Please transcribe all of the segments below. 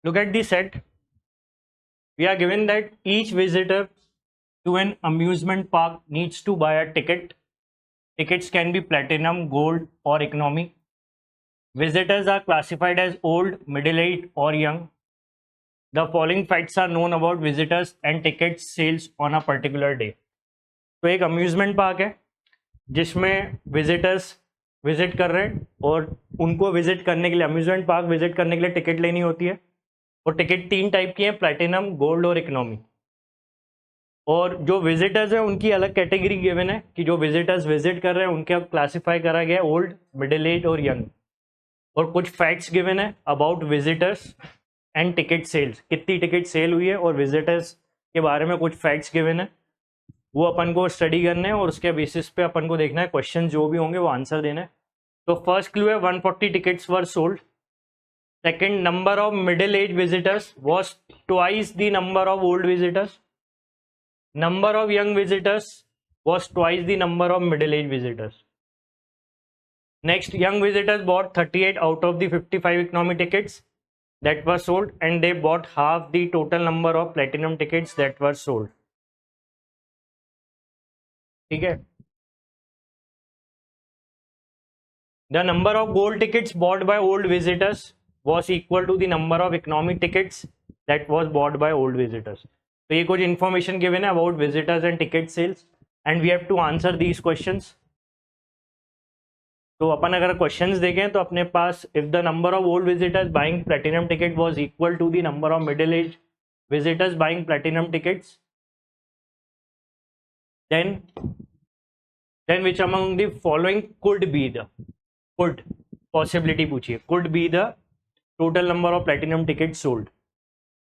Look at the set. We are given that each visitor to an amusement park needs to buy a ticket. Tickets can be platinum, gold, or economy. Visitors are classified as old, middle-aged, or young. The following facts are known about visitors and ticket sales on a particular day. तो एक amusement park है जिसमें visitors visit कर रहे हैं और उनको visit करने के लिए अम्यूजमेंट पार्क विजिट करने के लिए टिकट लेनी होती है और टिकट 3 टाइप की है, प्लैटिनम, गोल्ड और इकोनॉमी। और जो विजिटर्स हैं उनकी अलग कैटेगरी गिवन है कि जो विजिटर्स विजिट कर रहे हैं उनके क्लासिफाई करा गया है ओल्ड, मिडिल एज और यंग। और कुछ फैक्ट्स गिवन है about visitors and ticket sales, कितनी टिकट सेल हुई है और विजिटर्स के बारे में कुछ फैक्ट्स गिवन है, वो अपन को स्टडी करना है और उसके बेसिस पे अपन को देखना है क्वेश्चन जो भी होंगे वो आंसर देना है। तो फर्स्ट क्लू है 140 tickets were sold. Second, number of middle age visitors was twice the number of old visitors. Number of young visitors was twice the number of middle age visitors. Next, young visitors bought 38 out of the 55 economy tickets that were sold and they bought half the total number of platinum tickets that were sold. ठीक है। The number of gold tickets bought by old visitors was equal to the number of economy tickets that was bought by old visitors. तो ये कुछ information given है about visitors and ticket sales and we have to answer these questions. तो अपन अगर questions देखें तो अपने पास if the number of old visitors buying platinum ticket was equal to the number of middle age visitors buying platinum tickets, then which among the following could be the could possibility पूछिए could be the total number of platinum tickets sold.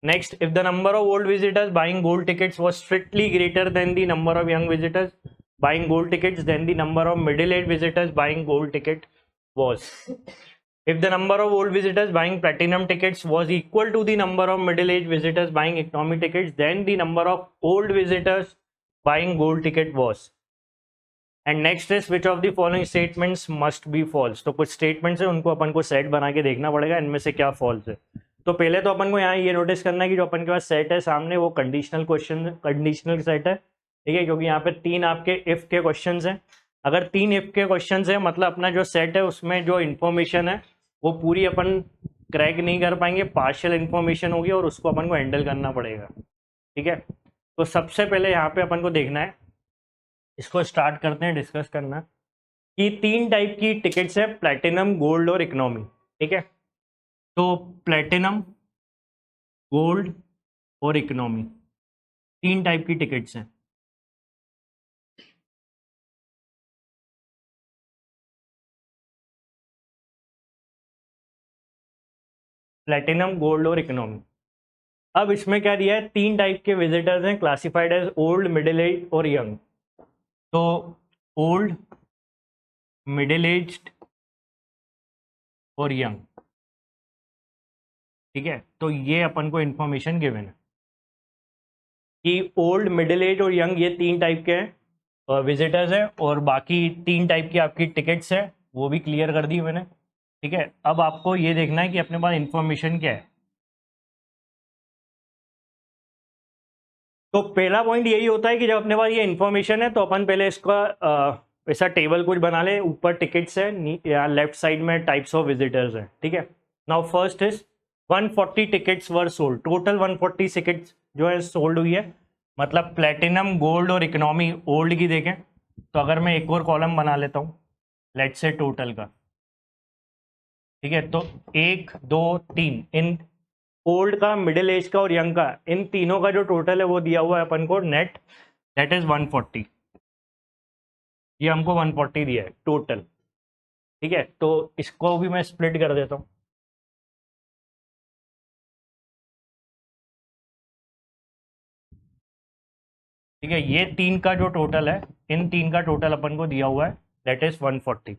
Next, if the number of old visitors buying gold tickets was strictly greater than the number of young visitors buying gold tickets, then the number of middle-aged visitors buying gold ticket was. If the number of old visitors buying platinum tickets was equal to the number of middle-aged visitors buying economy tickets, then the number of old visitors buying gold ticket was. And next is which of the following statements must be false. तो कुछ statements है उनको अपन को set बना के देखना पड़ेगा इनमें से क्या false है। तो पहले तो अपन को यहाँ ये नोटिस करना है कि जो अपन के पास set है सामने वो कंडीशनल क्वेश्चन कंडीशनल सेट है, ठीक है, क्योंकि यहाँ पे 3 आपके इफ के क्वेश्चंस हैं। अगर 3 इफ के क्वेश्चंस हैं मतलब अपना जो सेट है उसमें जो इन्फॉर्मेशन है वो पूरी अपन क्रैक नहीं कर पाएंगे, पार्शियल इन्फॉर्मेशन होगी और उसको अपन को हैंडल करना पड़ेगा, ठीक है। तो सबसे पहले यहाँ पे अपन को देखना है, इसको स्टार्ट करते हैं डिस्कस करना कि 3 टाइप की टिकट्स है, प्लैटिनम, गोल्ड और इकोनॉमी, ठीक है। तो प्लैटिनम, गोल्ड और इकोनॉमी 3 टाइप की टिकट्स हैं। प्लैटिनम, गोल्ड और इकोनॉमी। अब इसमें क्या दिया है, 3 टाइप के विजिटर्स हैं classified as old, middle age और यंग। तो ओल्ड, मिडिल एज्ड और यंग, ठीक है। तो ये अपन को इंफॉर्मेशन गिवन है कि ओल्ड, मिडिल एज और यंग ये 3 टाइप के विजिटर्स हैं और बाकी 3 टाइप की आपकी टिकट्स हैं, वो भी क्लियर कर दी मैंने, ठीक है। अब आपको ये देखना है कि अपने पास इंफॉर्मेशन क्या है। तो पहला पॉइंट यही होता है कि जब अपने पास ये इंफॉर्मेशन है तो अपन पहले इसका ऐसा टेबल कुछ बना ले, ऊपर टिकट्स है या लेफ्ट साइड में टाइप्स ऑफ विजिटर्स है, ठीक है। Now first is 140 tickets were sold, total 140 tickets जो है सोल्ड हुई है, मतलब प्लैटिनम, गोल्ड और इकोनॉमी ओल्ड की देखें तो अगर मैं एक और कॉलम बना लेता हूँ लेट्स से टोटल का, ठीक है। तो 1 2 3 इन ओल्ड का, मिडिल एज का और यंग का, इन तीनों का जो टोटल है वो दिया हुआ है अपन को नेट, दैट इज 140। ये हमको 140 दिया है टोटल, ठीक है। तो इसको भी मैं स्प्लिट कर देता हूँ, ठीक है। ये 3 का जो टोटल है, इन 3 का टोटल अपन को दिया हुआ है दैट इज 140,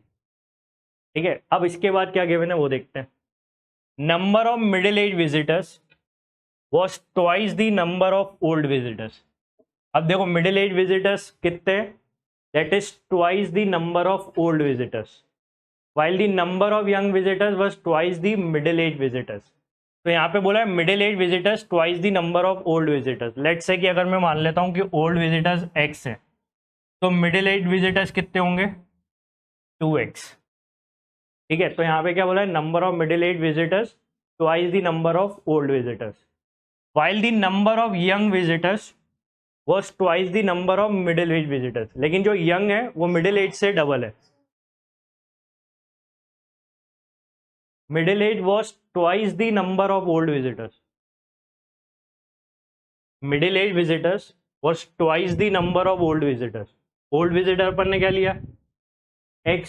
ठीक है। अब इसके बाद क्या गिवन है वो देखते हैं। Number of middle age visitors was twice the number of old visitors. अब देखो मिडिल एज विजिटर्स कितने, that is twice the number of old visitors, while the number of young visitors was twice the middle age visitors. तो यहाँ पे बोला है middle age visitors twice the number of old visitors. Let's say कि अगर मैं मान लेता हूँ कि ओल्ड विजिटर्स एक्स है, तो मिडिल एज विजिटर्स कितने होंगे? 2x। ठीक है, तो यहाँ पे क्या बोला है? Number of middle age visitors twice the number of old visitors, while the number of young visitors was twice the number of middle age visitors. लेकिन जो यंग है वो मिडिल एज से डबल है। Middle age was twice the number of old visitors. Middle age visitors was twice the number of old visitors. Old visitor पर ने क्या लिया? x,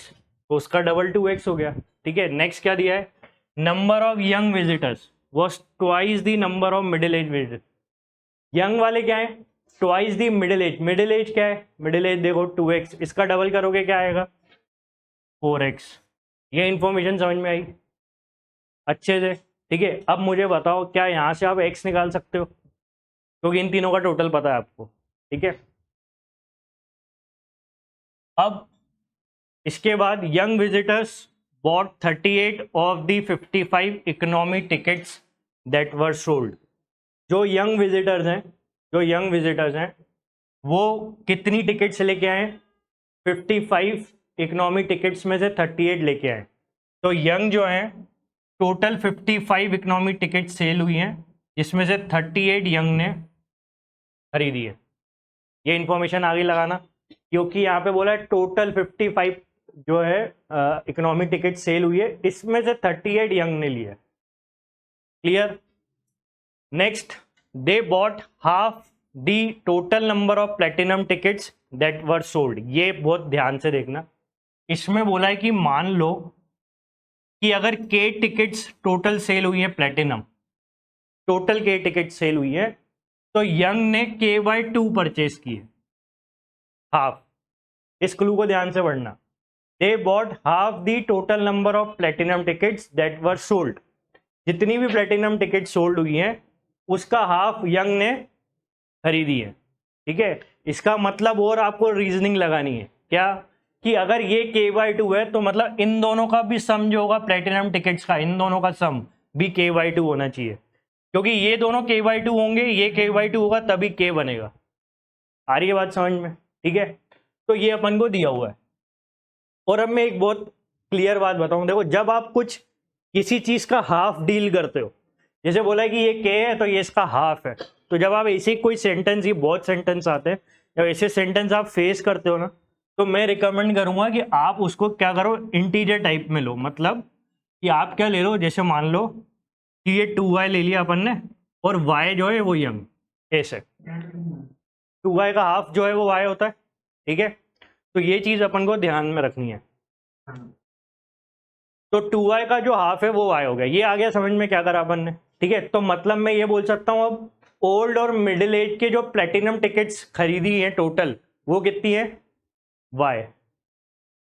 तो उसका डबल 2x हो गया। ठीक है, नेक्स्ट क्या दिया है? Number of young visitors was twice the number of middle age visitors. Young वाले क्या है? ट्वाइस दी मिडिल एज। मिडिल एज क्या है? मिडिल एज देखो 2x, इसका डबल करोगे क्या आएगा? 4x। ये इंफॉर्मेशन समझ में आई अच्छे से? ठीक है, अब मुझे बताओ क्या यहाँ से आप x निकाल सकते हो? क्योंकि इन तीनों का टोटल पता है आपको। ठीक है, अब इसके बाद young visitors bought 38 of the 55 economy tickets that were sold. जो यंग विजिटर्स हैं वो कितनी टिकट्स लेके आए? 55 इकोनॉमी टिकट्स में से 38 लेके आए। तो यंग जो है टोटल 55 इकोनॉमी टिकट सेल हुई हैं, जिसमें से 38 यंग ने खरीदी है। ये इंफॉर्मेशन आगे लगाना, क्योंकि यहाँ पे बोला है टोटल 55 जो है इकोनॉमी टिकट सेल हुई है, इसमें से 38 यंग ने लिया। Clear? Next, they bought half the total number of platinum tickets that were sold. ये बहुत ध्यान से देखना, इसमें बोला है कि मान लो कि अगर के टिकट्स टोटल सेल हुई है प्लेटिनम, टोटल के टिकट सेल हुई है, तो यंग ने k/2 परचेज किए, हाफ। इस क्लू को ध्यान से पढ़ना। They bought half the total number of platinum tickets that were sold. जितनी भी प्लेटिनम टिकट सोल्ड हुई हैं उसका हाफ यंग ने खरीदी है। ठीक है, इसका मतलब और आपको रीजनिंग लगानी है क्या? कि अगर ये k/2 है तो मतलब इन दोनों का भी सम जो होगा प्लेटिनम टिकट्स का, इन दोनों का सम भी k/2 होना चाहिए, क्योंकि ये दोनों k/2 होंगे, ये k/2 होगा तभी k बनेगा। आ रही है बात समझ में? ठीक है, तो ये अपन को दिया हुआ है। और अब मैं एक बहुत क्लियर बात बताऊं, देखो जब आप कुछ किसी चीज का हाफ डील करते हो, जैसे बोला है कि ये k है तो ये इसका हाफ है, तो जब आप ऐसे कोई सेंटेंस, ये बहुत सेंटेंस आते हैं, जब ऐसे सेंटेंस आप फेस करते हो ना, तो मैं रिकमेंड करूंगा कि आप उसको क्या करो, इंटीजर टाइप में लो। मतलब कि आप क्या ले लो, जैसे मान लो कि ये 2y ले लिया अपन ने और y जो है वो यंग, ऐसे 2y का हाफ जो है वो y होता है। ठीक है, तो ये चीज अपन को ध्यान में रखनी है। तो 2y का जो हाफ है वो y हो गया। ये आ गया समझ में क्या करा अपन ने? ठीक है, तो मतलब मैं ये बोल सकता हूँ अब ओल्ड और मिडिल एज के जो प्लेटिनम टिकट्स खरीदी है टोटल, वो कितनी है? y।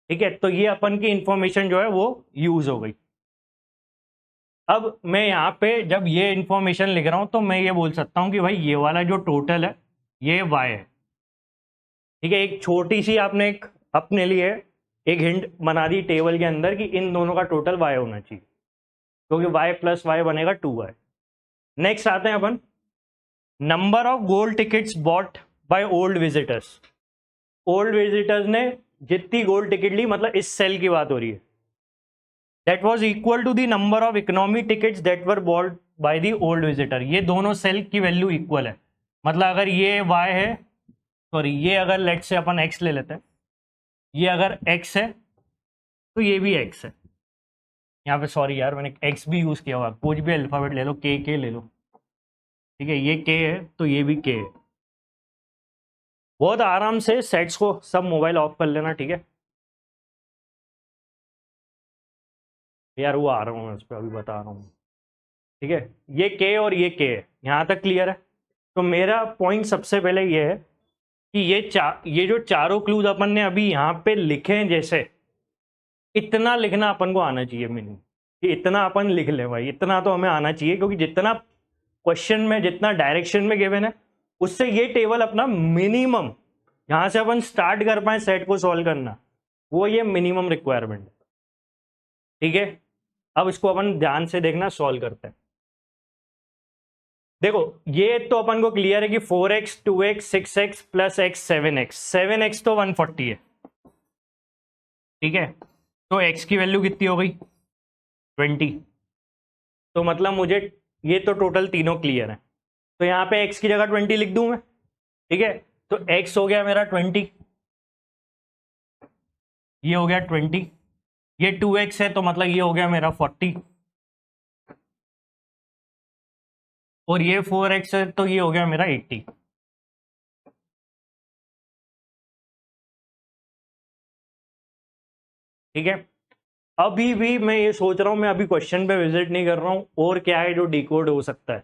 ठीक है, तो ये अपन की इंफॉर्मेशन जो है वो यूज हो गई। अब मैं यहाँ पे जब ये इंफॉर्मेशन लिख रहा हूँ तो मैं ये बोल सकता हूँ कि भाई ये वाला जो टोटल है ये y है। ठीक है, एक छोटी सी आपने एक अपने लिए एक हिंट बना दी टेबल के अंदर कि इन दोनों का टोटल y होना चाहिए, क्योंकि y प्लस y बनेगा 2y। नेक्स्ट आते हैं अपन number of gold tickets bought by old visitors. Old visitors ने जितनी गोल्ड टिकट ली, मतलब इस सेल की बात हो रही है, that was equal to the number of economy tickets that were bought by the old visitor. ये दोनों सेल की वैल्यू इक्वल है। मतलब अगर ये y है, सॉरी ये अगर लेट से अपन x ले लेते हैं, ये अगर x है तो ये भी x है। यहाँ पे सॉरी यार मैंने x भी यूज किया हुआ, कुछ भी अल्फाबेट ले लो, k ले लो। ठीक है, ये k है तो ये भी k है। बहुत आराम से सेट्स को सब मोबाइल ऑफ कर लेना। ठीक है यार, वो आ रहा हूँ मैं उस पर, अभी बता रहा हूँ। ठीक है, ये k और ये k है, यहाँ तक क्लियर है? तो मेरा पॉइंट सबसे पहले ये है कि ये जो चारों क्लूज अपन ने अभी यहाँ पे लिखे हैं, जैसे इतना लिखना अपन को आना चाहिए मिनिमम, कि इतना अपन लिख ले भाई, इतना तो हमें आना चाहिए, क्योंकि जितना क्वेश्चन में जितना डायरेक्शन में गिवन है उससे ये टेबल अपना मिनिमम, यहाँ से अपन स्टार्ट कर पाए सेट को सॉल्व करना, वो ये मिनिमम रिक्वायरमेंट है। ठीक है, अब इसको अपन ध्यान से देखना, सॉल्व करते हैं। देखो ये तो अपन को क्लियर है कि 4x 2x 6x plus x 7x तो 140 है, ठीक है। तो x की वैल्यू कितनी हो गई 20। तो मतलब मुझे ये तो टोटल तीनों क्लियर है, तो यहाँ पे x की जगह 20 लिख दूं मैं, ठीक है। तो x हो गया मेरा 20, ये हो गया 20, ये 2x है तो मतलब ये हो गया मेरा 40, और ये 4x है तो ये हो गया मेरा 80। ठीक है, अभी भी मैं ये सोच रहा हूं, मैं अभी क्वेश्चन पे विजिट नहीं कर रहा हूं, और क्या है जो डिकोड हो सकता है।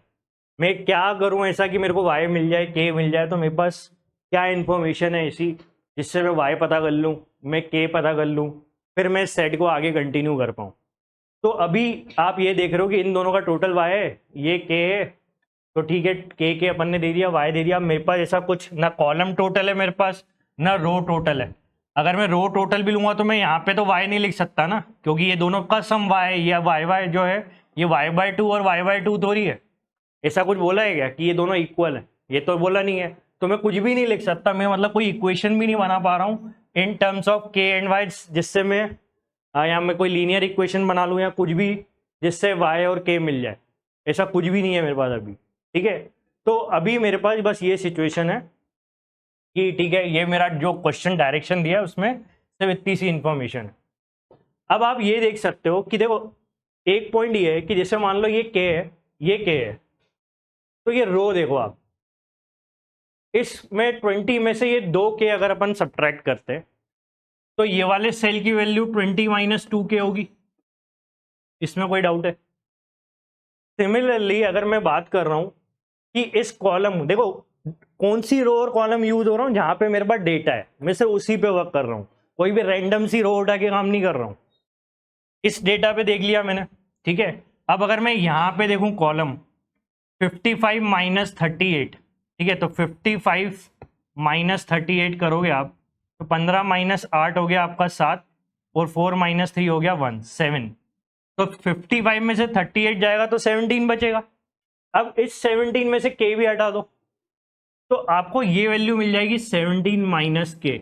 मैं क्या करूं ऐसा कि मेरे को y मिल जाए, k मिल जाए, तो मेरे पास क्या इन्फॉर्मेशन है ऐसी जिससे मैं y पता कर लूं, मैं k पता कर लूं, फिर मैं सेट को आगे कंटिन्यू कर पाऊं। तो अभी आप ये देख रहे हो कि इन दोनों का टोटल y है, ये k है, तो ठीक है, k अपन ने दे दिया, y दे दिया। मेरे पास ऐसा कुछ ना कॉलम टोटल है मेरे पास, ना रो टोटल है। अगर मैं रो टोटल भी लूंगा तो मैं यहाँ पे तो y नहीं लिख सकता ना, क्योंकि ये दोनों का सम y है, या y जो है ये y/2 और y/2 थोड़ी है। ऐसा कुछ बोला है क्या कि ये दोनों इक्वल है? ये तो बोला नहीं है, तो मैं कुछ भी नहीं लिख सकता। मैं मतलब कोई इक्वेशन भी नहीं बना पा रहा हूँ in terms of k and y, जिससे मैं यहाँ मैं कोई लीनियर इक्वेशन बना लूँ या कुछ भी जिससे y और k मिल जाए। ऐसा कुछ भी नहीं है मेरे पास अभी, ठीक है। तो अभी मेरे पास बस ये सिचुएशन है कि ठीक है, ये मेरा जो क्वेश्चन डायरेक्शन दिया है उसमें सिर्फ इतनी सी इंफॉर्मेशन है। अब आप ये देख सकते हो कि देखो एक पॉइंट ये है कि जैसे मान लो ये k है, ये k है, तो ये रो देखो आप, इसमें 20 में से ये 2k अगर अपन सब्ट्रैक्ट करते हैं तो ये वाले सेल की वैल्यू 20 माइनस 2k होगी, इसमें कोई डाउट है? सिमिलरली अगर मैं बात कर रहा हूं कि इस कॉलम, देखो कौन सी रो और कॉलम यूज हो रहा हूं जहां पे मेरे पास डेटा है, मैं सिर्फ उसी पे वर्क कर रहा हूं, कोई भी रैंडम सी रो उठा के काम नहीं कर रहा हूं। इस डेटा पे देख लिया मैंने, ठीक है। अब अगर मैं यहां पे देखूं कॉलम 55 माइनस 38, ठीक है, तो 55 माइनस 38 करोगे आप तो 15 माइनस 8 हो गया आपका 7, और 4 माइनस 3 हो गया 1, 7। तो 55 में से 38 जाएगा तो 17 बचेगा। अब इस 17 में से k भी हटा दो तो आपको ये वैल्यू मिल जाएगी 17 माइनस k।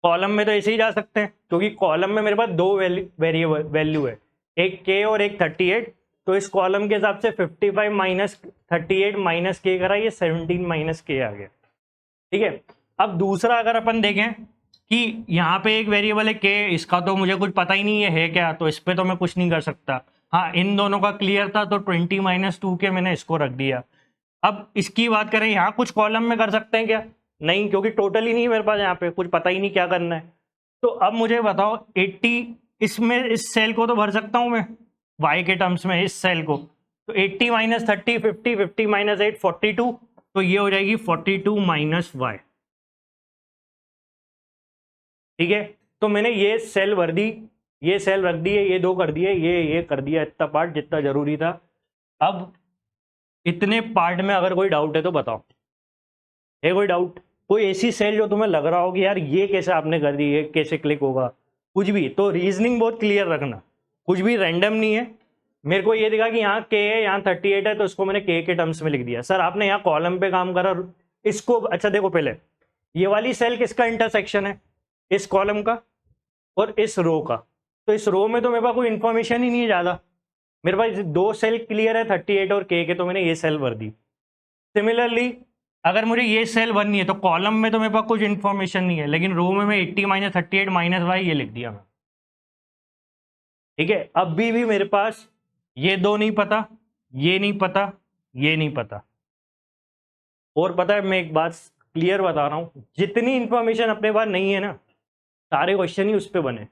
कॉलम में तो ऐसे ही जा सकते हैं क्योंकि कॉलम में मेरे पास दो वेरिएबल वैल्यू है, एक k और एक 38। तो इस कॉलम के हिसाब से 55 माइनस 38 माइनस k करा, ये 17 माइनस k आ गया, ठीक है। अब दूसरा अगर अपन देखें कि यहाँ पे एक वेरिएबल है k, इसका तो मुझे कुछ पता ही नहीं है क्या, तो इस पे तो मैं कुछ नहीं कर सकता। हाँ, इन दोनों का क्लियर था तो 20 माइनस 2k मैंने इसको रख दिया। अब इसकी बात करें, यहाँ कुछ कॉलम में कर सकते हैं क्या? नहीं, क्योंकि टोटल ही नहीं है मेरे पास, यहाँ पे कुछ पता ही नहीं क्या करना है। तो अब मुझे बताओ 80, इसमें इस सेल को तो भर सकता हूँ मैं y के टर्म्स में, इस सेल को। तो 80 माइनस 30 50, 50 माइनस 8 42, तो ये हो जाएगी 42 माइनस y, ठीक है। तो मैंने ये सेल भर दी, ये सेल रख दिए, ये दो कर दिए, ये कर दिया, इतना पार्ट जितना जरूरी था। अब इतने पार्ट में अगर कोई डाउट है तो बताओ, है कोई डाउट? कोई ऐसी सेल जो तुम्हें लग रहा हो कि यार ये कैसे आपने कर दी, ये कैसे क्लिक होगा, कुछ भी? तो रीजनिंग बहुत क्लियर रखना, कुछ भी रैंडम नहीं है। मेरे को ये दिखा कि यहाँ k है, यहाँ 38 है, तो इसको मैंने k के टर्म्स में लिख दिया। सर आपने यहाँ कॉलम पे काम करा, इसको अच्छा देखो, पहले ये वाली सेल किसका इंटरसेक्शन है? इस कॉलम का और इस रो का। तो इस रो में तो मेरे पास कोई इंफॉर्मेशन ही नहीं है ज़्यादा, मेरे पास दो सेल क्लियर है 38 और k के, तो मैंने ये सेल भर दी। सिमिलरली अगर मुझे ये सेल भरनी है तो कॉलम में तो मेरे पास कुछ इंफॉर्मेशन नहीं है, लेकिन रो में मैं 80 माइनस 38 माइनस वाई ये लिख दिया मैं, ठीक है। अभी भी मेरे पास ये दो नहीं पता, ये नहीं पता, ये नहीं पता। और पता है, मैं एक बात क्लियर बता रहा हूं, जितनी इंफॉर्मेशन अपने पास नहीं है ना, सारे क्वेश्चन ही उस पर बने।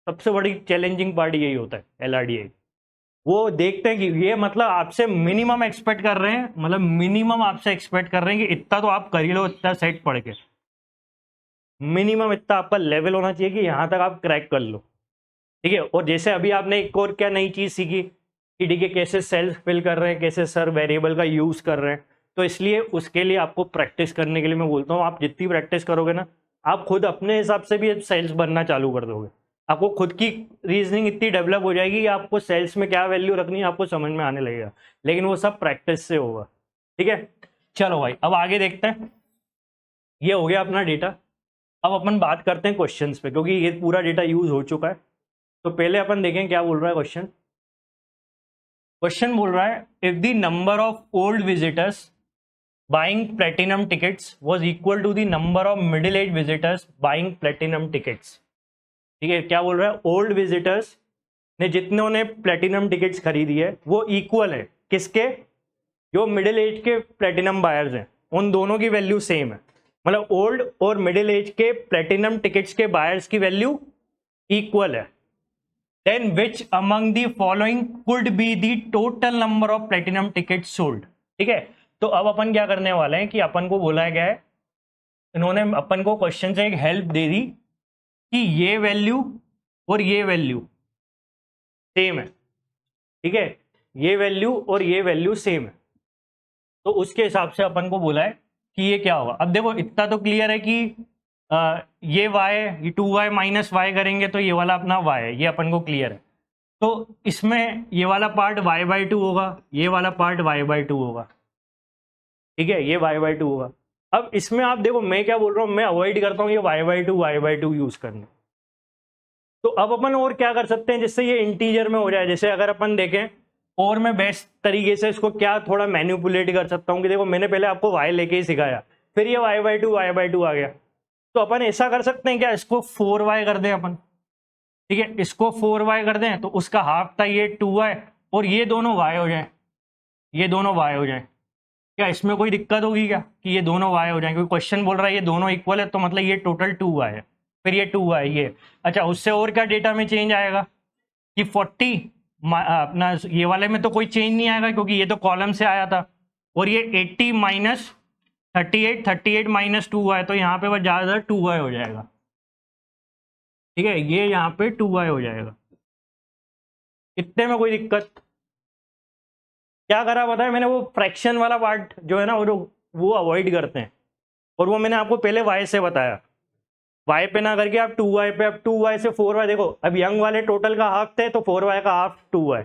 सबसे बड़ी चैलेंजिंग पार्ट यही होता है LRDI। वो देखते हैं कि ये मतलब आपसे मिनिमम एक्सपेक्ट कर रहे हैं, मतलब मिनिमम आपसे एक्सपेक्ट कर रहे हैं कि इतना तो आप कर ही लो, इतना सेट पढ़ के मिनिमम इतना आपका लेवल होना चाहिए कि यहां तक आप क्रैक कर लो, ठीक है। और जैसे अभी आपने एक और क्या नई चीज सीखी कि ठीक है कैसे सेल्स फिल कर रहे हैं, कैसे सर वेरिएबल का यूज कर रहे हैं, तो इसलिए उसके लिए आपको प्रैक्टिस करने के लिए मैं बोलता हूँ, आप जितनी प्रैक्टिस करोगे ना, आप खुद अपने हिसाब से भी सेल्स बनना चालू कर दोगे। आपको खुद की रीजनिंग इतनी डेवलप हो जाएगी कि आपको सेल्स में क्या वैल्यू रखनी है आपको समझ में आने लगेगा, लेकिन वो सब प्रैक्टिस से होगा। ठीक है, चलो भाई अब आगे देखते हैं। ये हो गया अपना डेटा। अब अपन बात करते हैं क्वेश्चंस पे, क्योंकि ये पूरा डेटा यूज हो चुका है। तो पहले अपन देखें क्या बोल रहा है क्वेश्चन। क्वेश्चन बोल रहा है if the number of old visitors buying platinum tickets was equal to the number of middle age visitors buying platinum tickets. ठीक है, क्या बोल रहा है, ओल्ड विजिटर्स ने जितनों ने प्लेटिनम टिकट्स खरीदी है वो इक्वल है किसके, जो मिडिल एज के प्लेटिनम बायर्स हैं उन दोनों की वैल्यू सेम है। मतलब ओल्ड और मिडिल एज के प्लेटिनम टिकट्स के बायर्स की वैल्यू इक्वल है। Then which among the following could be the total number of platinum tickets sold. ठीक है, तो अब अपन क्या करने वाले हैं कि अपन को बोला गया है, इन्होंने अपन को क्वेश्चन से एक हेल्प दे दी कि ये वैल्यू और ये वैल्यू सेम है। ठीक है, ये वैल्यू और ये वैल्यू सेम है, तो उसके हिसाब से अपन को बोला है कि ये क्या होगा। अब देखो इतना तो क्लियर है कि ये y, ये 2y माइनस वाई करेंगे तो ये वाला अपना y है, ये अपन को क्लियर है। तो इसमें ये वाला पार्ट y/2 होगा, ये वाला पार्ट y/2 होगा। ठीक है, ये y/2 होगा। अब इसमें आप देखो मैं क्या बोल रहा हूँ, मैं अवॉइड करता हूँ ये y/2 यूज करना। तो अब अपन और क्या कर सकते हैं जिससे ये इंटीजर में हो जाए। जैसे अगर अपन देखें और मैं बेस्ट तरीके से इसको क्या थोड़ा मैनिपुलेट कर सकता हूँ कि देखो मैंने पहले आपको y लेके ही सिखाया, फिर ये y/2 आ गया। तो अपन ऐसा कर सकते हैं क्या, इसको 4y कर दें अपन। ठीक है, इसको 4y कर दें तो उसका हाफ था ये 2y, और ये दोनों y हो जाए, ये दोनों y हो जाए। क्या इसमें कोई दिक्कत होगी क्या कि ये दोनों y हो जाए, क्योंकि क्वेश्चन बोल रहा है ये दोनों इक्वल है, तो मतलब ये टोटल 2y है, फिर ये 2y ये। अच्छा, उससे और क्या डेटा में चेंज आएगा कि 40 अपना ये वाले में तो कोई चेंज नहीं आएगा क्योंकि ये तो कॉलम से आया था, और ये 80 माइनस 38 माइनस 2y, तो यहाँ पे बस ज़्यादा 2y हो जाएगा। ठीक है, ये यहाँ पे 2y हो जाएगा, इतने में कोई दिक्कत। क्या करा पता है मैंने, वो फ्रैक्शन वाला पार्ट जो है ना वो अवॉइड करते हैं, और वो मैंने आपको पहले y से बताया, y पे ना करके आप 2y पे, अब 2y से 4y। देखो अब यंग वाले टोटल का हाफ थे तो 4y का हाफ 2y,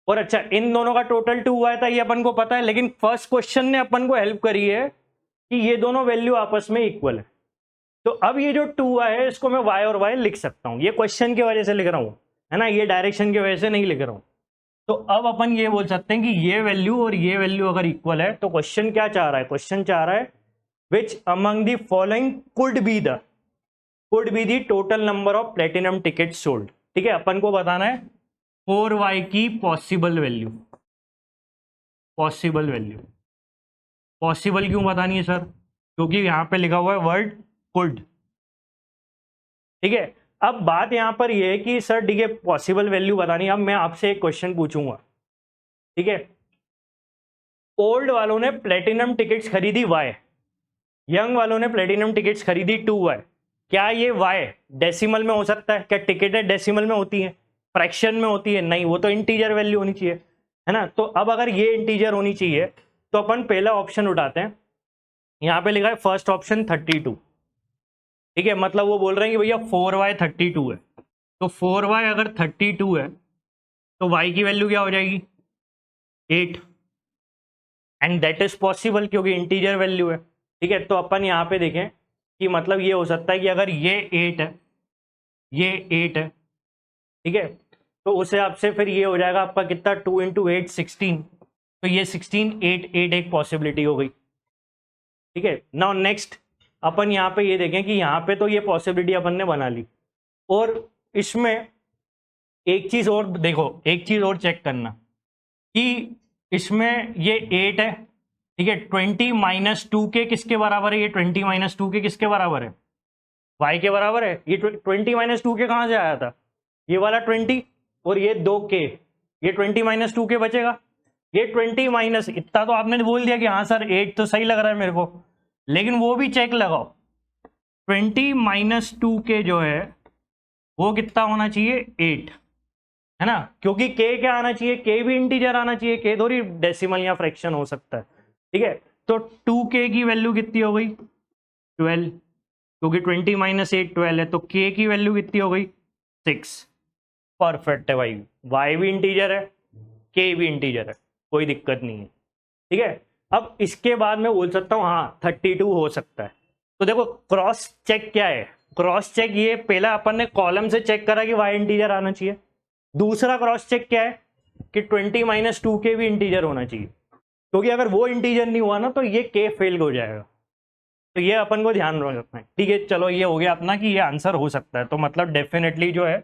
और अच्छा इन दोनों का टोटल 2y था ये अपन को पता है, लेकिन फर्स्ट क्वेश्चन ने अपन को हेल्प करी है कि ये दोनों वैल्यू आपस में इक्वल है। तो अब ये जो 2y है इसको मैं y और y लिख सकता हूँ, ये क्वेश्चन की वजह से लिख रहा हूँ, है ना, ये डायरेक्शन की वजह से नहीं लिख रहा हूँ। तो अब अपन ये बोल सकते हैं कि ये वैल्यू और ये वैल्यू अगर इक्वल है तो क्वेश्चन क्या चाह रहा है, क्वेश्चन चाह रहा है विच among the following could be the total number of platinum ticket sold. ठीक है, अपन को बताना है 4y की पॉसिबल वैल्यू। पॉसिबल क्यों बतानी है सर, क्योंकि यहां पे लिखा हुआ है वर्ड कुड। ठीक है, अब बात यहां पर यह है कि सर ठीक है पॉसिबल वैल्यू बतानी है। अब मैं आपसे एक क्वेश्चन पूछूंगा, ठीक है, ओल्ड वालों ने प्लेटिनम टिकट्स खरीदी y, यंग वालों ने प्लेटिनम टिकट्स खरीदी 2y। क्या ये y डेसिमल में हो सकता है, क्या टिकटें डेसिमल में होती है, फ्रैक्शन में होती है, नहीं, वो तो इंटीजर वैल्यू होनी चाहिए, है ना। तो अब अगर ये इंटीजर होनी चाहिए तो अपन पहला ऑप्शन उठाते हैं, यहाँ पे लिखा है फर्स्ट ऑप्शन 32। ठीक है, मतलब वो बोल रहे हैं कि भैया 4y 32 है, तो 4y अगर 32 है तो y की वैल्यू क्या हो जाएगी 8, एंड दैट इज पॉसिबल क्योंकि इंटीजर वैल्यू है। ठीक है, तो अपन यहाँ पे देखें कि मतलब ये हो सकता है कि अगर ये 8 है, ये 8 है, ठीक है, तो उस हिसाब से फिर ये हो जाएगा आपका कितना 2 × 8 16, तो ये 16 8 8 एक पॉसिबिलिटी हो गई। ठीक है, नाउ नेक्स्ट अपन यहाँ पे ये देखें कि यहाँ पे तो ये पॉसिबिलिटी अपन ने बना ली, और इसमें एक चीज और देखो, एक चीज और चेक करना कि इसमें ये 8 है, ठीक है, 20 माइनस 2 के किसके बराबर है, ये 20 माइनस 2 के किसके बराबर है, y के बराबर है। ये 20 माइनस 2 के कहाँ से आया था, ये वाला 20, और ये 2 के, ये 20 माइनस 2 के बचेगा, ये 20 माइनस इतना तो आपने बोल दिया कि हाँ सर 8 तो सही लग रहा है मेरे को, लेकिन वो भी चेक लगाओ 20 माइनस 2 के जो है वो कितना होना चाहिए 8, है ना, क्योंकि k क्या आना चाहिए, k भी इंटीजर आना चाहिए, k थोड़ी डेसिमल या फ्रैक्शन हो सकता है। ठीक है, तो 2k की वैल्यू कितनी हो गई 12, क्योंकि 20 माइनस 8 12 है, तो k की वैल्यू कितनी हो गई 6। परफेक्ट है भाई, y भी इंटीजर है, k भी इंटीजर है, कोई दिक्कत नहीं है। ठीक है, अब इसके बाद मैं बोल सकता हूँ हाँ 32 हो सकता है। तो देखो क्रॉस चेक क्या है, क्रॉस चेक ये पहला अपन ने कॉलम से चेक करा कि y इंटीजर आना चाहिए। दूसरा क्रॉस चेक क्या है कि 20 माइनस 2k भी इंटीजर होना चाहिए, क्योंकि अगर वो इंटीजर नहीं हुआ ना तो ये k फेल हो जाएगा। तो ये अपन को ध्यान रखना है। ठीक है, चलो ये हो गया अपना कि ये आंसर हो सकता है, तो मतलब डेफिनेटली जो है,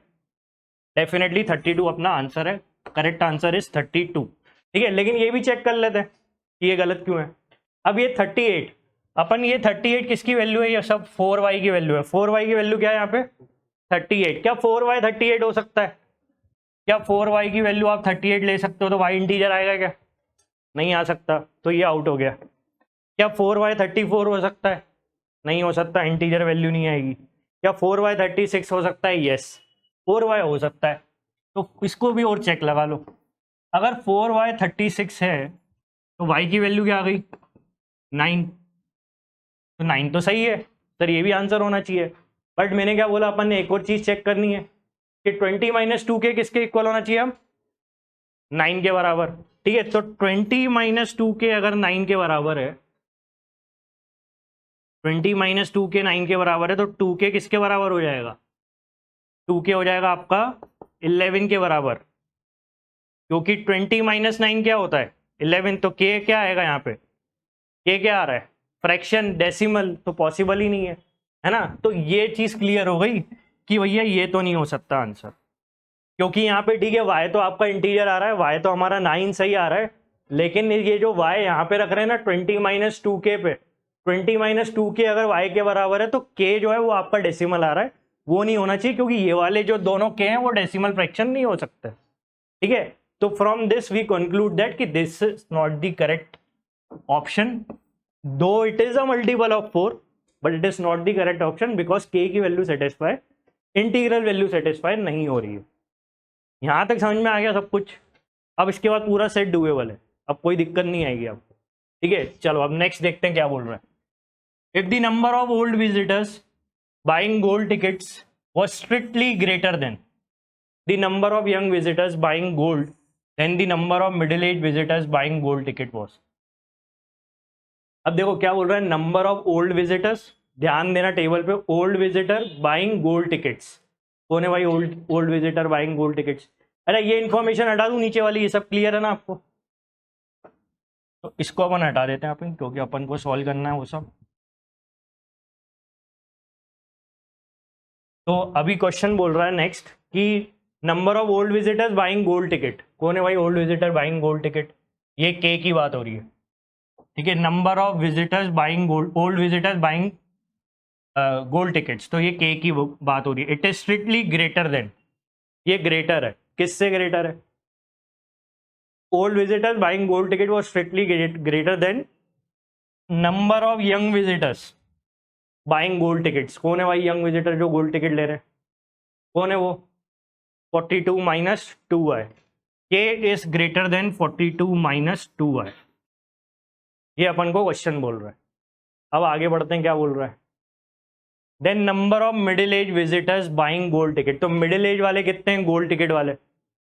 डेफिनेटली 32 अपना आंसर है। Correct answer is 32। ठीक है, लेकिन ये भी चेक कर लेते हैं कि ये गलत क्यों है। अब ये 38, अपन ये 38 किसकी वैल्यू है, ये सब 4y की वैल्यू है। 4y की वैल्यू क्या है यहाँ पे 38। क्या 4y 38 हो सकता है? क्या 4y की वैल्यू आप 38 ले सकते हो तो y इंटीजर आएगा क्या? नहीं आ सकता, तो ये आउट हो गया। क्या 4y 34 हो सकता है? नहीं हो सकता, इंटीजर वैल्यू नहीं आएगी। क्या 4y 36 हो सकता है? यस, 4y हो सकता है। तो इसको भी और चेक लगा लो। अगर 4y 36 है तो y की वैल्यू क्या आ गई 9। तो 9 तो सही है सर, ये भी आंसर होना चाहिए। बट मैंने क्या बोला, अपन ने एक और चीज चेक करनी है कि 20 माइनस 2k किसके इक्वल होना चाहिए, हम 9 के बराबर। ठीक है, तो 20 माइनस 2k अगर 9 के बराबर है, 20 माइनस 2k 9 के बराबर है, तो 2k किसके बराबर हो जाएगा? 2k हो जाएगा आपका 11 के बराबर, क्योंकि 20 माइनस 9 क्या होता है 11। तो k क्या आएगा यहाँ पे, k क्या आ रहा है फ्रैक्शन, डेसिमल, तो पॉसिबल ही नहीं है ना। तो ये चीज क्लियर हो गई कि भैया ये तो नहीं हो सकता आंसर, क्योंकि यहाँ पे ठीक है y तो आपका इंटीजर आ रहा है, y तो हमारा 9 सही आ रहा है, लेकिन ये जो y यहाँ पे रख रहे हैं ना 20 माइनस 2k पे, 20 माइनस 2k अगर y के बराबर है तो k जो है वो आपका डेसिमल आ रहा है, वो नहीं होना चाहिए, क्योंकि ये वाले जो दोनों k हैं वो डेसिमल फ्रैक्शन नहीं हो सकते। ठीक है, तो from this we conclude that कि this is not the correct option, though it is a multiple of 4, but it is not the correct option because k की value satisfy, integral value satisfy नहीं हो रही है। यहां तक समझ में आ गया सब कुछ। अब इसके बाद पूरा सेट डुएबल है, अब कोई दिक्कत नहीं आएगी आपको। ठीक है, चलो अब नेक्स्ट देखते हैं क्या बोल रहा है। If the number of old visitors buying gold tickets was strictly greater than the number of young visitors buying gold, then the number of middle-aged visitors buying gold ticket was। अब देखो क्या बोल रहा है, नंबर ऑफ ओल्ड विजिटर्स, ध्यान देना table पे, old visitor buying gold tickets. कौन है भाई old visitor buying gold tickets? अरे ये इन्फॉर्मेशन हटा दूं नीचे वाली, ये सब क्लियर है ना आपको? तो इसको अपन हटा देते हैं अपन, क्योंकि अपन को सॉल्व करना है वो सब। तो अभी क्वेश्चन बोल रहा है नेक्स्ट कि number of old visitors buying gold ticket. कौन है भाई old visitor buying gold ticket? ये के की बात हो रही है। ठीक है, number of visitors buying gold, old visitors buying gold tickets, तो ये के की बात हो रही है। It is strictly greater than, ये ग्रेटर है, किससे ग्रेटर है? Old visitors buying gold ticket वो strictly greater than number of young visitors buying gold tickets. कौन है भाई यंग विजिटर जो गोल्ड टिकट ले रहे हैं? कौन है वो? 42 माइनस 2y, के is greater than 42 minus 2y। ये अपन को क्वेश्चन बोल रहा है। अब आगे बढ़ते हैं, क्या बोल रहा है, then number of middle age visitors buying gold ticket. तो मिडिल एज वाले कितने हैं गोल्ड टिकट वाले?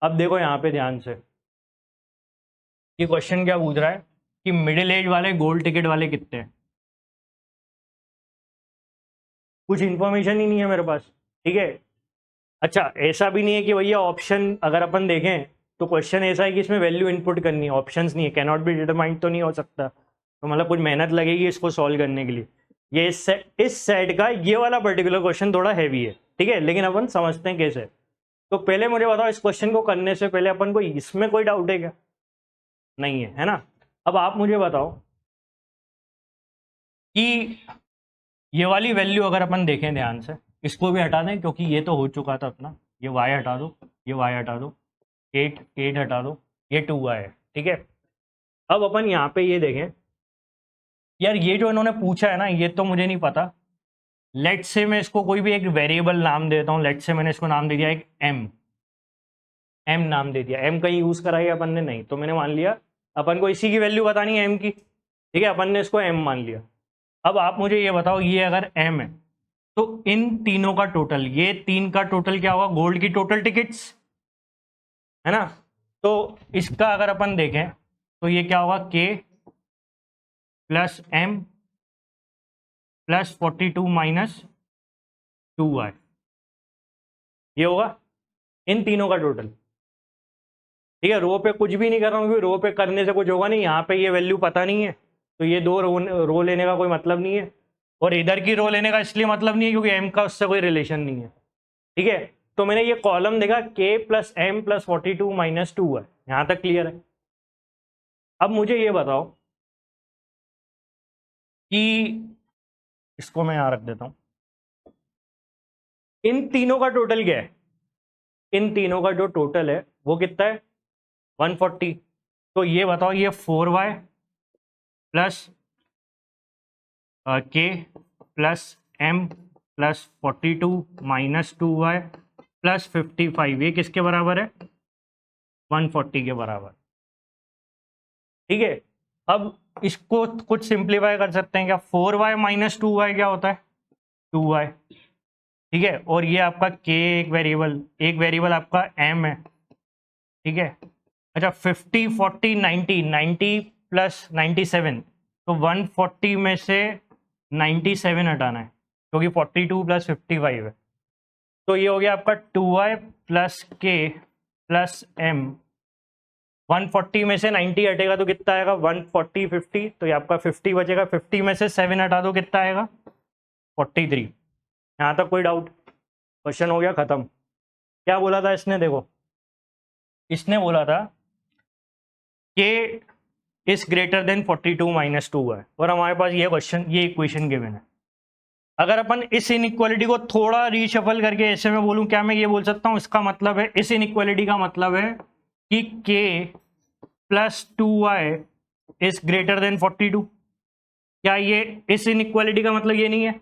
अब देखो यहाँ पे ध्यान से, ये क्वेश्चन क्या पूछ रहा है कि मिडिल एज वाले गोल्ड टिकट वाले कितने हैं? कुछ इंफॉर्मेशन ही नहीं है मेरे पास। ठीक है, अच्छा ऐसा भी नहीं है कि भैया ऑप्शन अगर अपन देखें तो क्वेश्चन ऐसा है कि इसमें वैल्यू इनपुट करनी है, ऑप्शंस नहीं है, कैन नॉट बी डिटरमाइंड तो नहीं हो सकता, तो मतलब कुछ मेहनत लगेगी इसको सॉल्व करने के लिए। ये इस सेट का ये वाला पर्टिकुलर क्वेश्चन थोड़ा हैवी है। ठीक है, लेकिन अपन समझते हैं कैसे। तो पहले मुझे बताओ, इस क्वेश्चन को करने से पहले अपन को इसमें कोई डाउट है क्या? नहीं है, है ना। अब आप मुझे बताओ कि ये वाली वैल्यू अगर अपन देखें ध्यान से, इसको भी हटा दें क्योंकि ये तो हो चुका था अपना, ये y हटा दो, ये y हटा दो, 8 हटा दो, ये 2y है। ठीक है, अब अपन यहाँ पे ये देखें, यार ये जो इन्होंने पूछा है ना ये तो मुझे नहीं पता। लेट से मैं इसको कोई भी एक वेरिएबल नाम देता हूँ, लेट से मैंने इसको नाम दे दिया एक m नाम दे दिया। m कहीं यूज करा है अपन ने? नहीं, तो मैंने मान लिया अपन को इसी की वैल्यू बतानी है m की। ठीक है, अपन ने इसको m मान लिया। अब आप मुझे ये बताओ, ये अगर m है तो इन तीनों का टोटल, ये तीन का टोटल क्या होगा, गोल्ड की टोटल टिकट्स है ना। तो इसका अगर अपन देखें तो ये क्या होगा, के plus M plus 42 minus 2y, ये होगा इन तीनों का टोटल। ठीक है, रो पे कुछ भी नहीं कर रहा हूँ क्योंकि रो पे करने से कुछ होगा नहीं, यहाँ पे ये वैल्यू पता नहीं है तो ये दो रो लेने का कोई मतलब नहीं है, और इधर की रो लेने का इसलिए मतलब नहीं है क्योंकि एम का उससे कोई रिलेशन नहीं है। ठीक है, तो मैंने ये कॉलम देखा के प्लस एम प्लस 42 माइनस 2 है, यहाँ तक क्लियर है। अब मुझे ये बताओ कि इसको मैं यहाँ रख देता हूँ, इन तीनों का टोटल क्या है, इन तीनों का जो टोटल है वो कितना है 140। तो ये बताओ, ये 4y plus K plus M plus 42 minus 2y plus 55 ये किसके बराबर है, 140 के बराबर। ठीक है, अब इसको कुछ सिंप्लीफाई कर सकते हैं क्या, 4y माइनस 2y क्या होता है 2y। ठीक है, और ये आपका के एक वेरिएबल आपका m है। ठीक है, अच्छा 50 40 90 90 प्लस 97, तो 140 में से 97 हटाना है क्योंकि 42 प्लस 55 है। तो ये हो गया आपका 2y plus K plus M, 140 में से 90 हटेगा तो कितना आएगा 140 50, तो ये आपका 50 बचेगा, 50 में से 7 हटा दो कितना आएगा 43। यहाँ तक कोई डाउट, क्वेश्चन हो गया खत्म। क्या बोला था इसने, देखो इसने बोला था कि इज ग्रेटर देन 42 माइनस 2 है, और हमारे पास ये इक्वेशन गिवन है। अगर अपन इस इनइक्वालिटी को थोड़ा रीशफल करके ऐसे में बोलूं, क्या मैं ये बोल सकता हूं, इसका मतलब है इस इनइक्वालिटी का मतलब है कि k plus 2y is greater than 42। क्या ये इस इनइक्वालिटी का मतलब ये नहीं है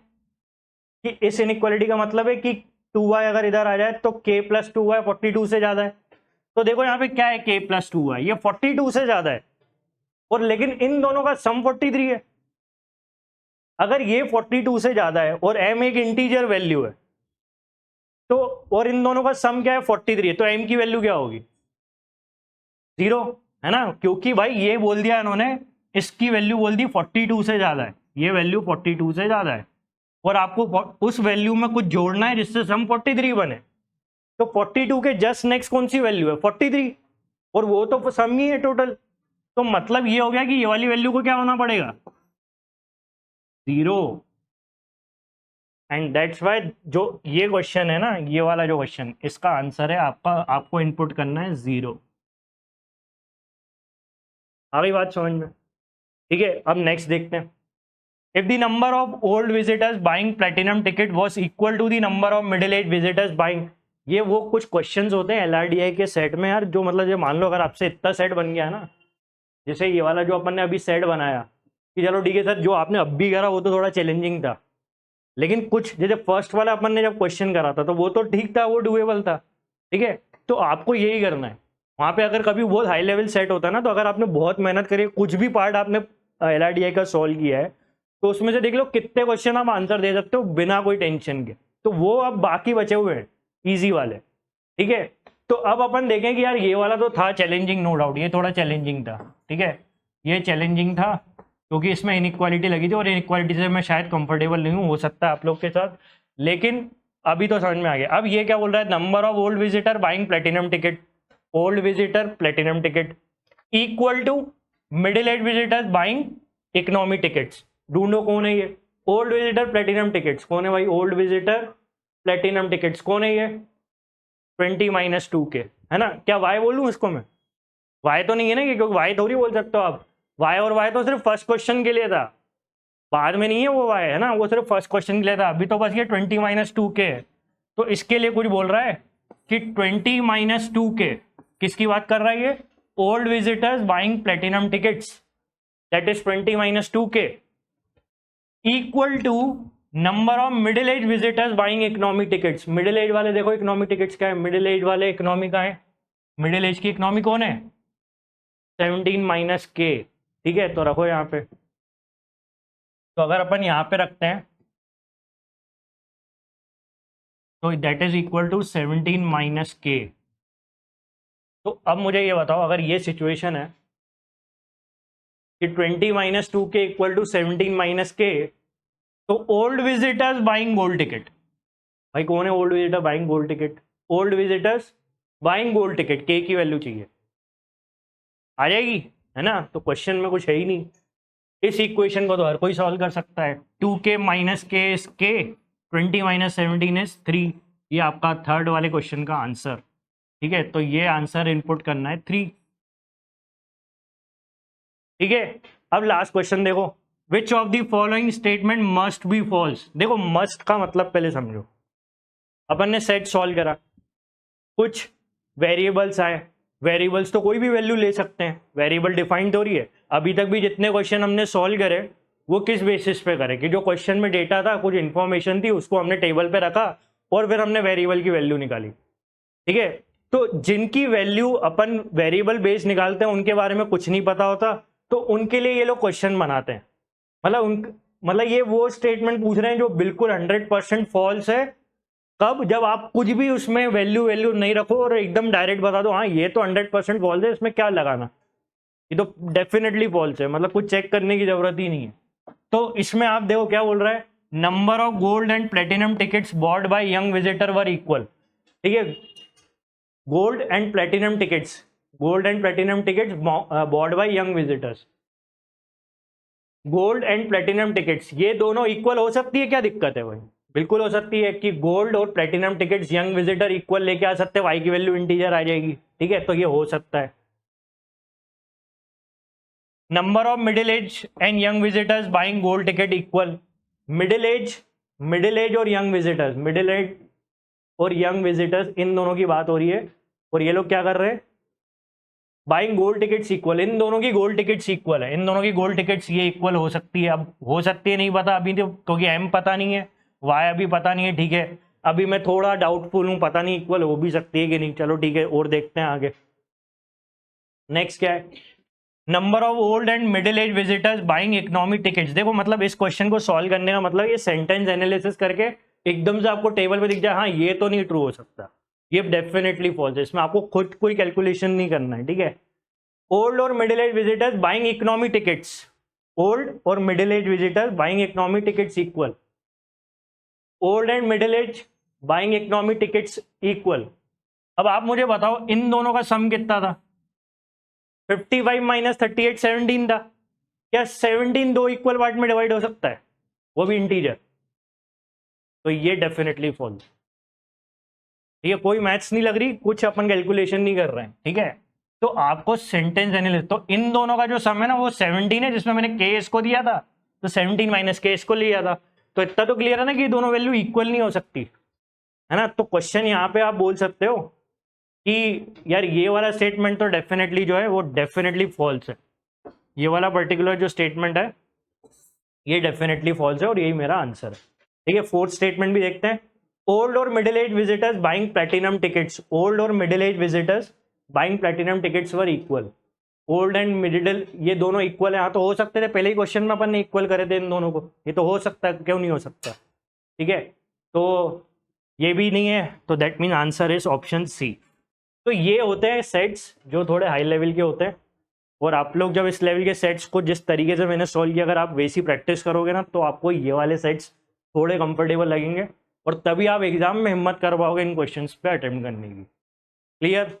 कि इस इनइक्वालिटी का मतलब है कि 2y अगर इधर आ जाए तो k प्लस 2y 42 से ज्यादा है। तो देखो यहाँ पे क्या है, k प्लस 2y ये 42 से ज्यादा है, और लेकिन इन दोनों का सम 43 है। अगर ये 42 से ज्यादा है और m एक इंटीजर वैल्यू है, तो और इन दोनों का सम क्या है 43, तो m की वैल्यू क्या होगी 0, है ना, क्योंकि भाई ये बोल दिया इन्होंने, इसकी वैल्यू बोल दी 42 से ज्यादा है, ये वैल्यू 42 से ज्यादा है, और आपको उस वैल्यू में कुछ जोड़ना है जिससे सम 43 बने। तो 42 के जस्ट नेक्स्ट कौन सी वैल्यू है 43, और वो तो सम ही है टोटल। तो मतलब ये हो गया कि ये वाली वैल्यू को क्या होना पड़ेगा 0, एंड दैट्स वाई जो ये क्वेश्चन है ना, ये वाला जो क्वेश्चन, इसका आंसर है आपको इनपुट करना है 0। आ गई बात समझ में। ठीक है, अब नेक्स्ट देखते हैं। If the number of old visitors buying platinum ticket was equal to the number of middle age visitors buying, ये वो कुछ क्वेश्चंस होते हैं LRDI के सेट में यार, जो मतलब ये मान लो अगर आपसे इतना सेट बन गया है ना, जैसे ये वाला जो अपन ने अभी सेट बनाया कि चलो ठीक है सर, जो आपने अब भी करा वो तो थोड़ा चैलेंजिंग था, लेकिन कुछ जैसे फर्स्ट वाला अपन ने जब क्वेश्चन करा था तो वो तो ठीक था, वो डुएबल था। ठीक है, तो आपको यही करना है वहां पे, अगर कभी बहुत हाई लेवल सेट होता है ना, तो अगर आपने बहुत मेहनत करी, कुछ भी पार्ट आपने LRDI का सॉल्व किया है, तो उसमें से देख लो कितने क्वेश्चन आप आंसर दे सकते हो बिना कोई टेंशन के, तो वो अब बाकी बचे हुए हैं ईजी वाले। ठीक है, तो अब अपन देखें कि यार ये वाला तो था चैलेंजिंग, नो डाउट ये थोड़ा चैलेंजिंग था। ठीक है, ये चैलेंजिंग था क्योंकि इसमें इनइक्वालिटी लगी थी, और इनइक्वालिटी से मैं शायद कंफर्टेबल नहीं हूँ, हो सकता है आप लोग के साथ, लेकिन अभी तो समझ में आ गया। अब ये क्या बोल रहा है, number of old visitor buying platinum ticket, old visitor platinum ticket equal to middle age visitors buying economy tickets. ढूंढो कौन है ये, ओल्ड विजिटर प्लेटिनम टिकट्स कौन है भाई, ओल्ड विजिटर प्लेटिनम टिकट्स कौन है ये 20 माइनस 2 के, है ना। क्या वाई बोलूं इसको मैं, वाई तो नहीं है ना, क्योंकि वाई थोड़ी बोल सकते हो आप, वाई और वाई तो सिर्फ फर्स्ट क्वेश्चन के लिए था, बाद में नहीं है वो वाई, है ना, वो सिर्फ फर्स्ट क्वेश्चन के लिए था। अभी तो बस ये 20 माइनस 2 के है, तो इसके लिए कुछ बोल रहा है कि 20 माइनस 2 के किसकी बात कर रहा है ये, old visitors buying platinum tickets, that is 20 minus 2 K equal to number of middle age visitors buying economy tickets. Middle age वाले देखो इकोनॉमी टिकट्स क्या है, मिडिल एज वाले इकोनॉमी का है, मिडिल एज की इकोनॉमी कौन है 17 माइनस के। ठीक है, तो रखो यहाँ पे, तो अगर अपन यहाँ पे रखते हैं तो that is equal to 17 minus K. तो अब मुझे ये बताओ, अगर ये सिचुएशन है कि 20 minus 2 K equal to 17 minus K, तो old visitors buying gold ticket, भाई कौन है old visitor buying gold ticket? Old visitors buying gold ticket, के की वैल्यू चाहिए, आ जाएगी, है ना? तो क्वेश्चन में कुछ है ही नहीं। इस इक्वेशन को तो हर कोई सॉल्व कर सकता है। 2k माइनस के इज के, 20 माइनस 17 इज 3। ये आपका थर्ड वाले क्वेश्चन का आंसर, ठीक है? तो ये आंसर इनपुट करना है 3, ठीक है? अब लास्ट क्वेश्चन देखो, which of the following statement must be false. देखो मस्ट का मतलब पहले समझो। अपन ने सेट सॉल्व करा, कुछ वेरिएबल्स आए, वेरिएबल्स तो कोई भी वैल्यू ले सकते हैं, वेरिएबल डिफाइंड हो रही है। अभी तक भी जितने क्वेश्चन हमने सॉल्व करे वो किस बेसिस पे करे कि जो क्वेश्चन में डेटा था, कुछ इंफॉर्मेशन थी, उसको हमने टेबल पे रखा और फिर हमने वेरिएबल की वैल्यू निकाली, ठीक है? तो जिनकी वैल्यू अपन वेरिएबल बेस निकालते हैं उनके बारे में कुछ नहीं पता होता, तो उनके लिए ये लोग क्वेश्चन बनाते हैं। मतलब ये वो स्टेटमेंट पूछ रहे हैं जो बिल्कुल 100% फॉल्स है। कब? जब आप कुछ भी उसमें वैल्यू नहीं रखो और एकदम डायरेक्ट बता दो हाँ ये तो 100% फॉल्स है, इसमें क्या लगाना, ये तो डेफिनेटली फॉल्स है, मतलब कुछ चेक करने की जरूरत ही नहीं है। तो इसमें आप देखो क्या बोल रहा है, number of gold and platinum tickets bought bye young visitor were equal, ठीक है? Gold and platinum tickets bought bye young visitors, gold and platinum tickets ये दोनों इक्वल हो सकती है, क्या दिक्कत है भाई? बिल्कुल हो सकती है कि गोल्ड और platinum tickets young visitor equal लेके आ सकते हैं, वाई की वैल्यू इंटीजर आ जाएगी, ठीक है? तो ये हो सकता है। Number of middle as and young visitors buying gold ticket equal, middle age और यंग विजिटर्स, मिडिल एज और यंग विजिटर्स इन दोनों की बात हो रही है, और ये लोग क्या कर रहे हैं, बाइंग गोल्ड टिकट्स इक्वल, इन दोनों की गोल्ड टिकट्स इक्वल है, इन दोनों की गोल्ड टिकट्स ये इक्वल हो सकती है। अब हो सकती है नहीं पता अभी तो, क्योंकि एम पता नहीं है, वाई अभी पता नहीं है, ठीक है? अभी मैं थोड़ा डाउटफुल हूं, पता नहीं इक्वल हो भी सकती है कि नहीं, चलो ठीक है और देखते हैं आगे। नेक्स्ट क्या है, number of old and middle age visitors buying economic tickets. देखो मतलब इस क्वेश्चन को सॉल्व करने का मतलब ये सेंटेंस एनालिसिस करके एकदम से आपको टेबल पे दिख जाए हाँ ये तो नहीं ट्रू हो सकता, ये डेफिनेटली फॉल्स है, इसमें आपको खुद कोई कैलकुलेशन नहीं करना है, ठीक है? ओल्ड और middle age visitors buying economic tickets, old और middle age visitors buying economic tickets equal, old and middle age buying economic tickets equal. अब आप मुझे बताओ इन दोनों का सम कितना था? 55 माइनस 38 17 था। क्या 17 दो इक्वल पार्ट में डिवाइड हो सकता है, वो भी इंटीजर? तो ये डेफिनेटली फॉल्स, ठीक है? कोई मैथ्स नहीं लग रही, कुछ अपन कैलकुलेशन नहीं कर रहे हैं, ठीक है? तो आपको सेंटेंस एनालिसिस, तो इन दोनों का जो सम है ना वो 17 है, जिसमें मैंने के इसको दिया था, तो 17 माइनस के इसको लिया था, तो इतना तो क्लियर है ना कि दोनों वैल्यू इक्वल नहीं हो सकती, है ना? तो क्वेश्चन यहाँ पे आप बोल सकते हो कि यार ये वाला स्टेटमेंट तो डेफिनेटली जो है वो डेफिनेटली फॉल्स है, ये वाला पर्टिकुलर जो स्टेटमेंट है ये डेफिनेटली फॉल्स है, और यही मेरा आंसर है, ठीक है? फोर्थ स्टेटमेंट भी देखते हैं, ओल्ड और middle age visitors buying platinum tickets, old और middle age visitors buying platinum tickets were equal, old and middle ये दोनों इक्वल है, हाँ तो हो सकते थे, पहले ही क्वेश्चन में अपन ने इक्वल करे थे इन दोनों को, ये तो हो सकता है, क्यों नहीं हो सकता, ठीक है? तो ये भी नहीं है, तो that mean answer is option C. तो ये होते हैं सेट्स जो थोड़े हाई लेवल के होते हैं, और आप लोग जब इस लेवल के सेट्स को जिस तरीके से मैंने सॉल्व किया, अगर आप वैसी प्रैक्टिस करोगे ना तो आपको ये वाले सेट्स थोड़े कंफर्टेबल लगेंगे, और तभी आप एग्जाम में हिम्मत कर पाओगे इन क्वेश्चंस पे अटेम्प्ट करने की। क्लियर?